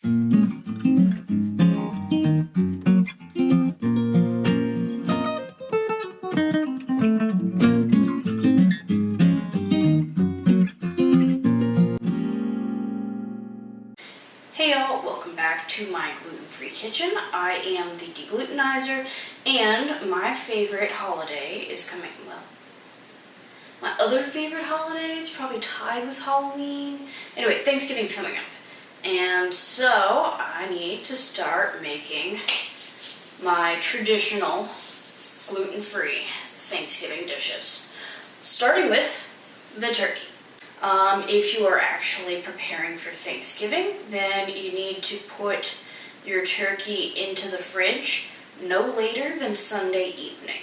Hey y'all, welcome back to my gluten-free kitchen. I am the Deglutenizer, and my favorite holiday is coming, well, my other favorite holiday is probably tied with Halloween. Anyway, Thanksgiving's coming up, and so I need to start making my traditional gluten-free Thanksgiving dishes, starting with the turkey. If you are actually preparing for Thanksgiving, then you need to put your turkey into the fridge no later than Sunday evening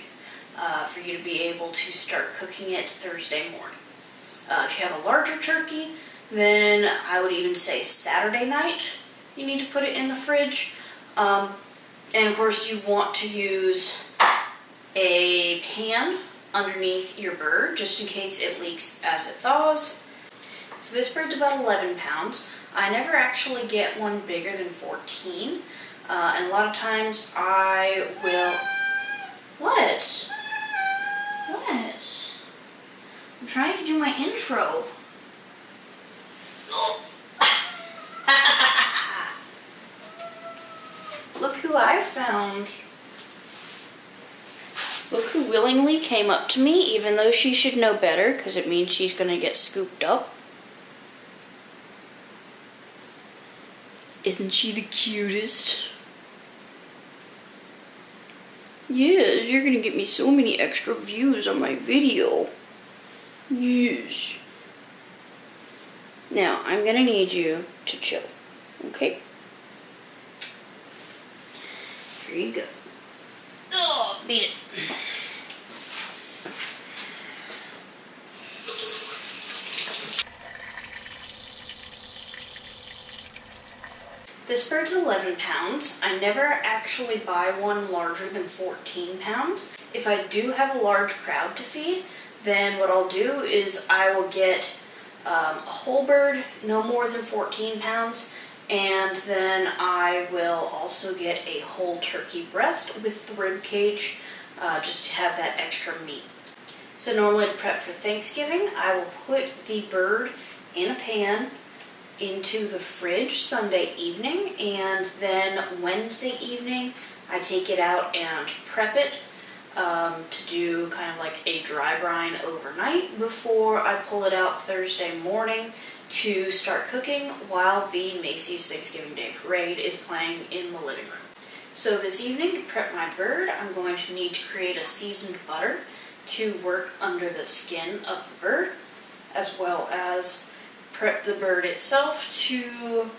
for you to be able to start cooking it Thursday morning. If you have a larger turkey, then I would even say Saturday night you need to put it in the fridge. And of course you want to use a pan underneath your bird just in case it leaks as it thaws. So this bird's about 11 pounds. I never actually get one bigger than 14. And a lot of times I will... What? What? I'm trying to do my intro. Oh. Look who I found. Look who willingly came up to me, even though she should know better, because it means she's going to get scooped up. Isn't she the cutest? Yes, you're gonna get me so many extra views on my video. Yes. Now, I'm gonna need you to chill, okay? Here you go. Oh, beat it. This bird's 11 pounds. I never actually buy one larger than 14 pounds. If I do have a large crowd to feed, then what I'll do is I will get a whole bird, no more than 14 pounds, and then I will also get a whole turkey breast with the rib cage, just to have that extra meat. So normally to prep for Thanksgiving, I will put the bird in a pan into the fridge Sunday evening, and then Wednesday evening I take it out and prep it to do kind of like a dry brine overnight before I pull it out Thursday morning to start cooking while the Macy's Thanksgiving Day Parade is playing in the living room. So this evening, to prep my bird, I'm going to need to create a seasoned butter to work under the skin of the bird, as well as prep the bird itself to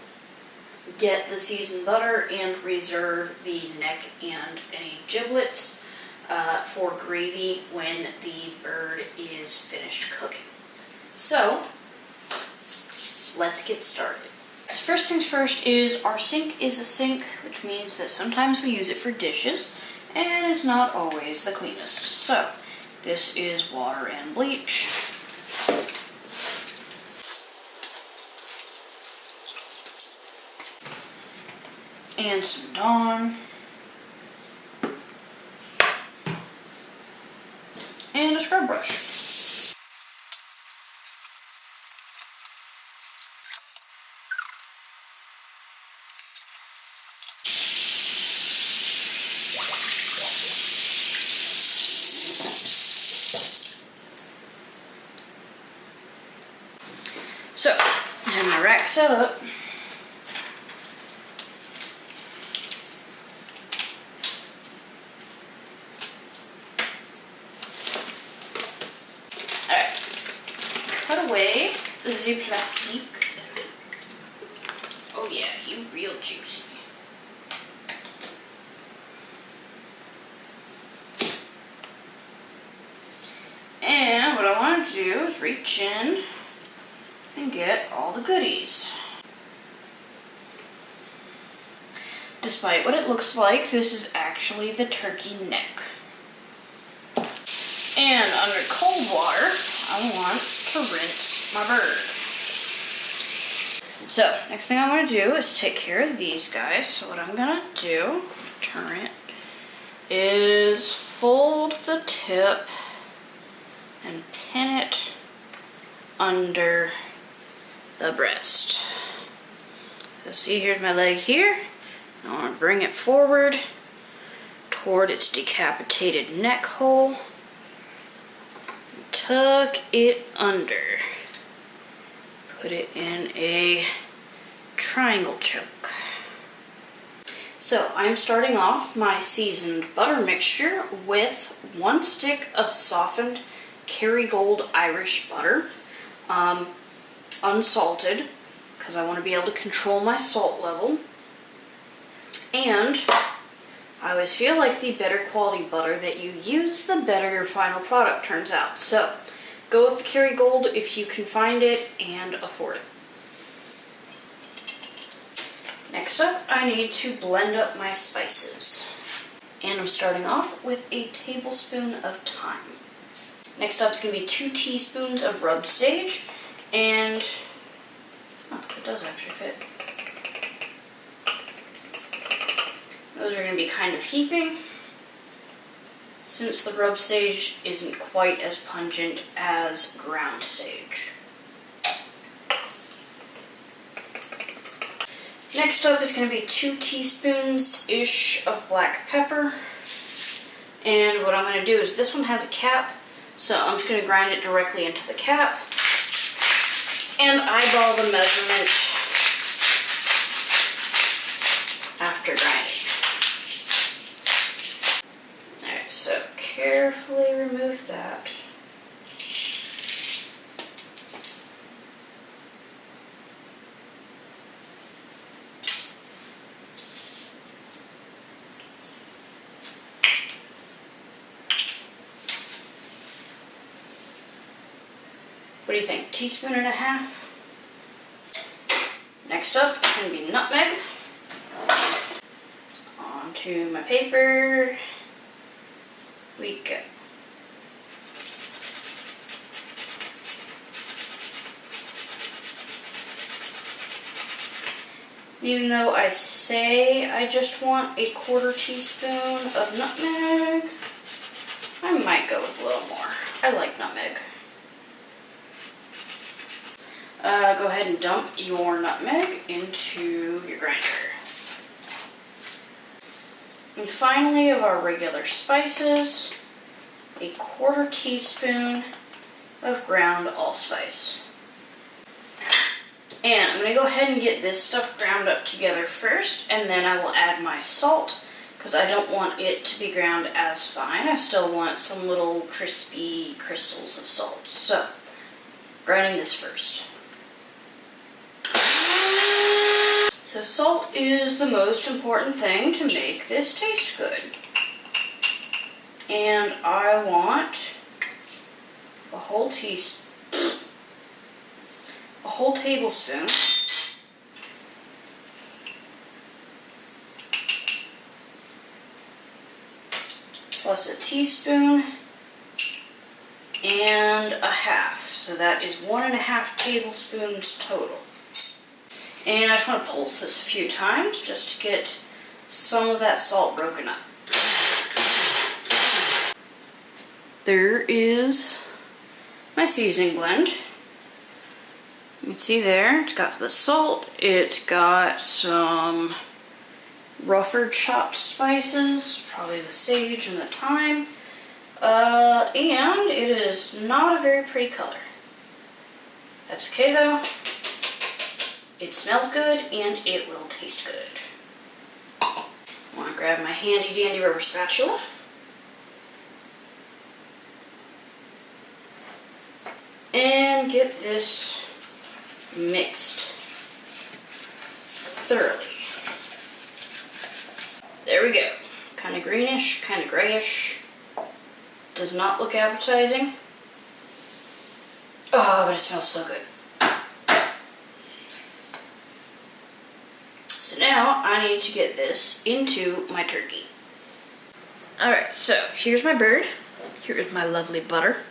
get the seasoned butter and reserve the neck and any giblets for gravy when the bird is finished cooking. So, let's get started. So first things first is our sink is a sink, which means that sometimes we use it for dishes and it's not always the cleanest. So, this is water and bleach. And some Dawn. And a scrub brush. So, I have my rack set up. Away the plastic. Oh yeah, you real juicy. And what I want to do is reach in and get all the goodies. Despite what it looks like, this is actually the turkey neck. And under cold water, I want to rinse my bird. So, next thing I want to do is take care of these guys. So what I'm going to do, turn it, is fold the tip and pin it under the breast. So see, here's my leg here. I want to bring it forward toward its decapitated neck hole. Tuck it under. Put it in a triangle choke. So I'm starting off my seasoned butter mixture with 1 stick of softened Kerrygold Irish butter, unsalted, because I want to be able to control my salt level. And I always feel like the better quality butter that you use, the better your final product turns out. So go with the Kerrygold if you can find it and afford it. Next up, I need to blend up my spices. And I'm starting off with a tablespoon of thyme. Next up is going to be 2 teaspoons of rubbed sage, and it does actually fit. Those are going to be kind of heaping, since the rubbed sage isn't quite as pungent as ground sage. Next up is going to be 2 teaspoons-ish of black pepper. And what I'm going to do is, this one has a cap, so I'm just going to grind it directly into the cap and eyeball the measurement after grinding. Alright, so carefully remove that. What do you think? Teaspoon and a half? Next up is going to be nutmeg. Onto my paper we go. Even though I say I just want a 1/4 teaspoon of nutmeg, I might go with a little more. I like nutmeg. Go ahead and dump your nutmeg into your grinder. And finally, of our regular spices, a 1/4 teaspoon of ground allspice. And I'm going to go ahead and get this stuff ground up together first, and then I will add my salt, because I don't want it to be ground as fine. I still want some little crispy crystals of salt. So, grinding this first. So salt is the most important thing to make this taste good. And I want a whole tablespoon plus a teaspoon and a half. So that is 1.5 tablespoons total. And I just want to pulse this a few times just to get some of that salt broken up. There is my seasoning blend. You can see there, it's got the salt, it's got some rougher chopped spices, probably the sage and the thyme, and it is not a very pretty color. That's okay though. It smells good and it will taste good. I want to grab my handy dandy rubber spatula. And get this mixed thoroughly. There we go. Kind of greenish, kind of grayish. Does not look appetizing. Oh, but it smells so good. So now I need to get this into my turkey. Alright, so here's my bird. Here is my lovely butter.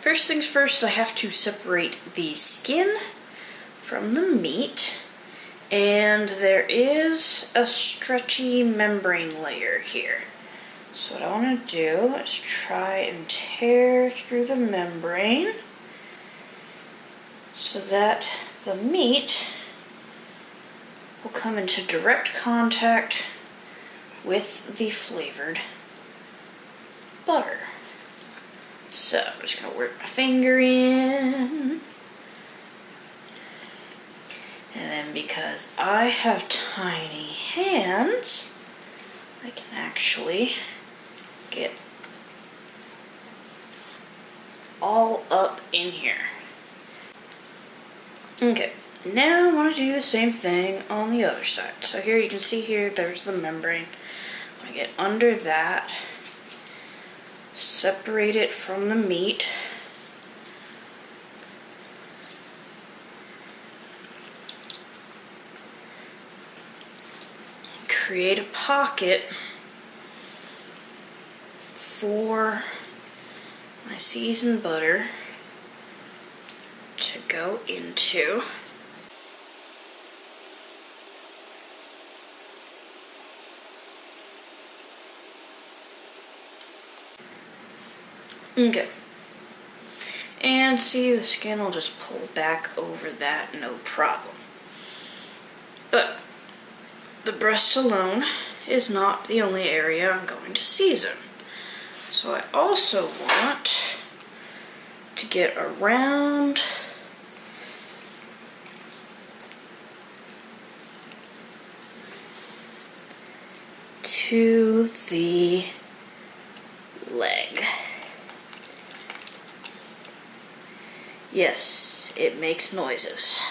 First things first, I have to separate the skin from the meat. And there is a stretchy membrane layer here. So what I want to do is try and tear through the membrane so that the meat will come into direct contact with the flavored butter. So I'm just going to work my finger in. And then because I have tiny hands, I can actually get all up in here. Okay, now I want to do the same thing on the other side. So here you can see here, there's the membrane. I'm going to get under that, separate it from the meat. Create a pocket for my seasoned butter to go into. Okay. And see, the skin will just pull back over that, no problem. But the breast alone is not the only area I'm going to season. So I also want to get around to the leg. Yes, it makes noises.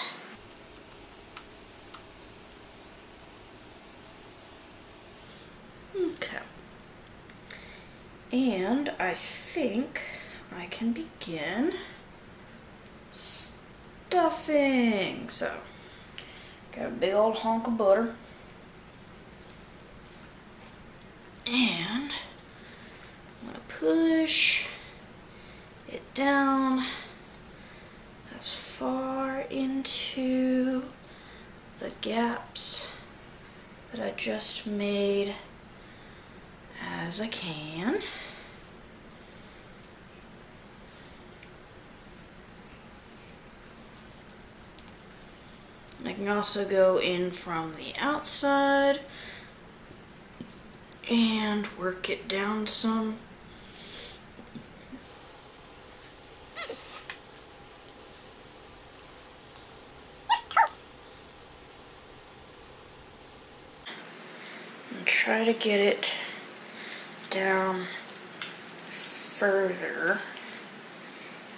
Okay. And I think I can begin stuffing. So, got a big old hunk of butter. And I'm going to push it down as far into the gaps that I just made as I can. I can also go in from the outside and work it down some. And try to get it down further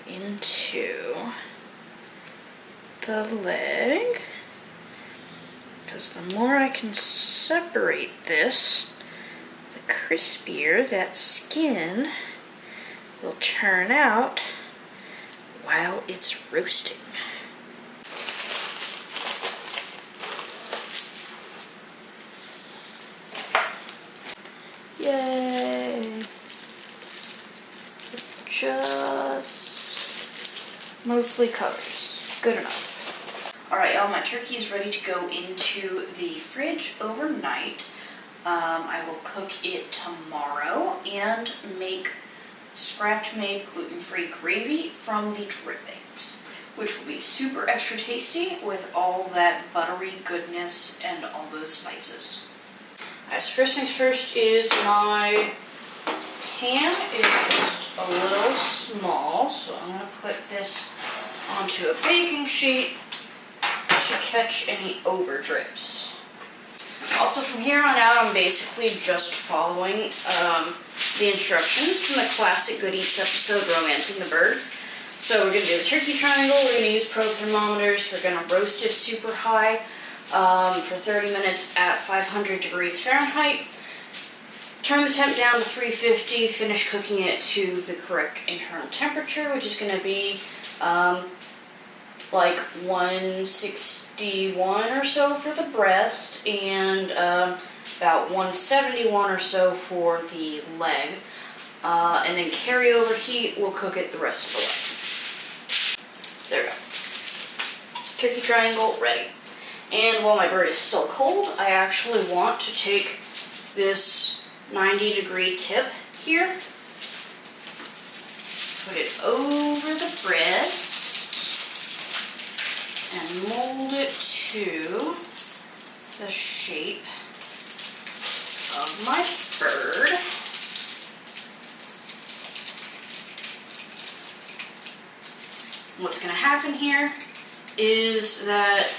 into the leg, because the more I can separate this, the crispier that skin will turn out while it's roasting. Yay! Just mostly covers. Good enough. Alright, y'all, my turkey is ready to go into the fridge overnight. I will cook it tomorrow and make scratch-made gluten-free gravy from the drippings, which will be super extra tasty with all that buttery goodness and all those spices. Alright, so first things first is my pan is just a little small, so I'm going to put this onto a baking sheet to catch any over drips. Also, from here on out, I'm basically just following the instructions from the classic Good Eats episode, Romancing the Bird. So we're going to do the turkey triangle, we're going to use probe thermometers, we're going to roast it super high for 30 minutes at 500 degrees Fahrenheit. Turn the temp down to 350, finish cooking it to the correct internal temperature, which is going to be like 161 or so for the breast and about 171 or so for the leg. And then carryover heat, we'll cook it the rest of the way. There we go. turkey triangle ready. And while my bird is still cold, I actually want to take this 90-degree tip here, put it over the breast, and mold it to the shape of my bird. What's going to happen here is that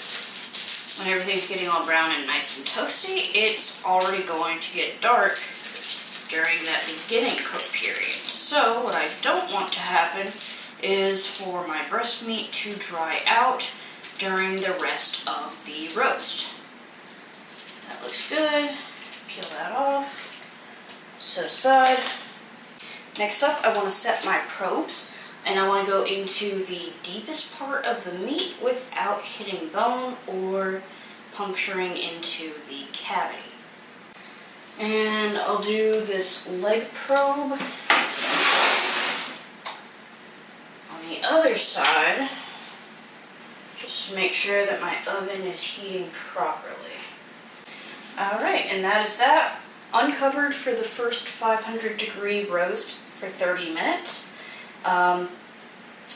when everything's getting all brown and nice and toasty, it's already going to get dark during that beginning cook period. So what I don't want to happen is for my breast meat to dry out during the rest of the roast. That looks good. Peel that off. Set aside. Next up, I want to set my probes, and I want to go into the deepest part of the meat without hitting bone or puncturing into the cavity. And I'll do this leg probe on the other side, just to make sure that my oven is heating properly. Alright, and that is that. Uncovered for the first 500-degree roast for 30 minutes. And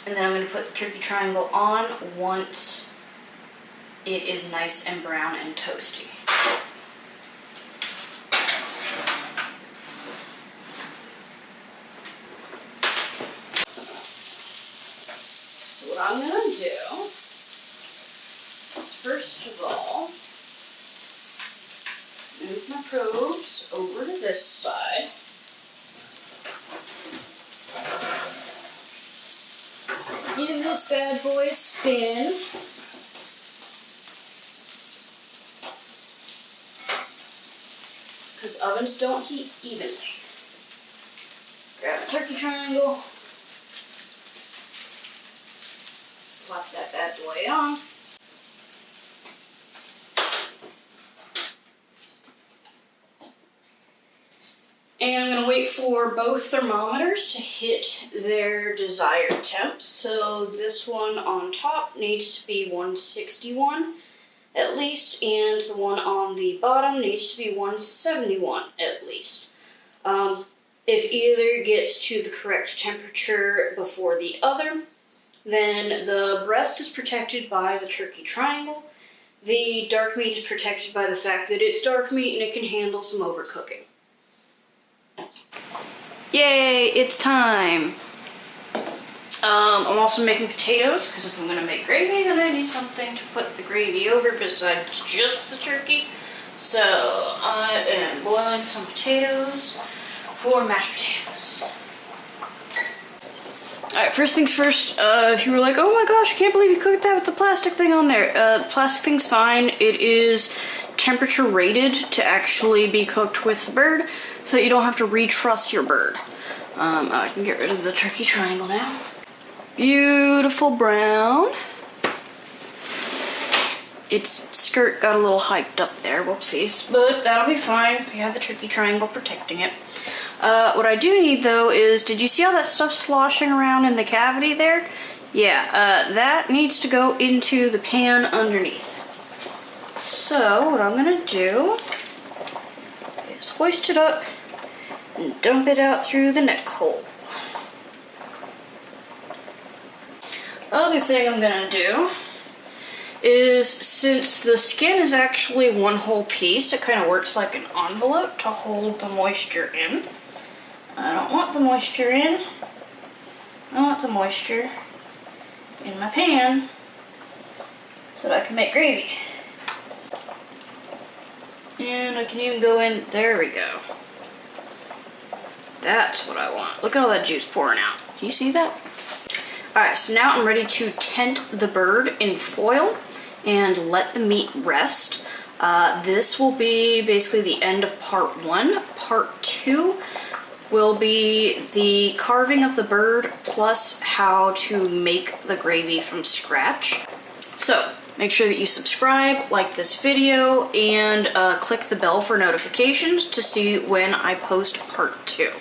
then I'm going to put the turkey triangle on once it is nice and brown and toasty. So what I'm going to do is, first of all, move my probes over to this side. Give this bad boy a spin. Because ovens don't heat evenly. Grab a turkey triangle. Slap that bad boy on. And I'm going to wait for both thermometers to hit their desired temp. So this one on top needs to be 161 at least, and the one on the bottom needs to be 171 at least. If either gets to the correct temperature before the other, then the breast is protected by the turkey triangle. The dark meat is protected by the fact that it's dark meat and it can handle some overcooking. Yay, it's time! I'm also making potatoes, because if I'm going to make gravy, then I need something to put the gravy over besides just the turkey. So I am boiling some potatoes for mashed potatoes. Alright, first things first, if you were like, oh my gosh, I can't believe you cooked that with the plastic thing on there. The plastic thing's fine. It is temperature rated to actually be cooked with the bird, so that you don't have to retruss your bird. I can get rid of the turkey triangle now. Beautiful brown. Its skirt got a little hyped up there, whoopsies, but that'll be fine. We have the turkey triangle protecting it. What I do need though is, did you see all that stuff sloshing around in the cavity there? Yeah, that needs to go into the pan underneath. So what I'm gonna do is hoist it up and dump it out through the neck hole. Other thing I'm gonna do is, since the skin is actually one whole piece, it kind of works like an envelope to hold the moisture in. I don't want the moisture in. I want the moisture in my pan so that I can make gravy. And I can even go in, there we go. That's what I want. Look at all that juice pouring out. Can you see that? Alright, so now I'm ready to tent the bird in foil and let the meat rest. This will be basically the end of part 1. Part 2 will be the carving of the bird plus how to make the gravy from scratch. So make sure that you subscribe, like this video, and click the bell for notifications to see when I post part 2.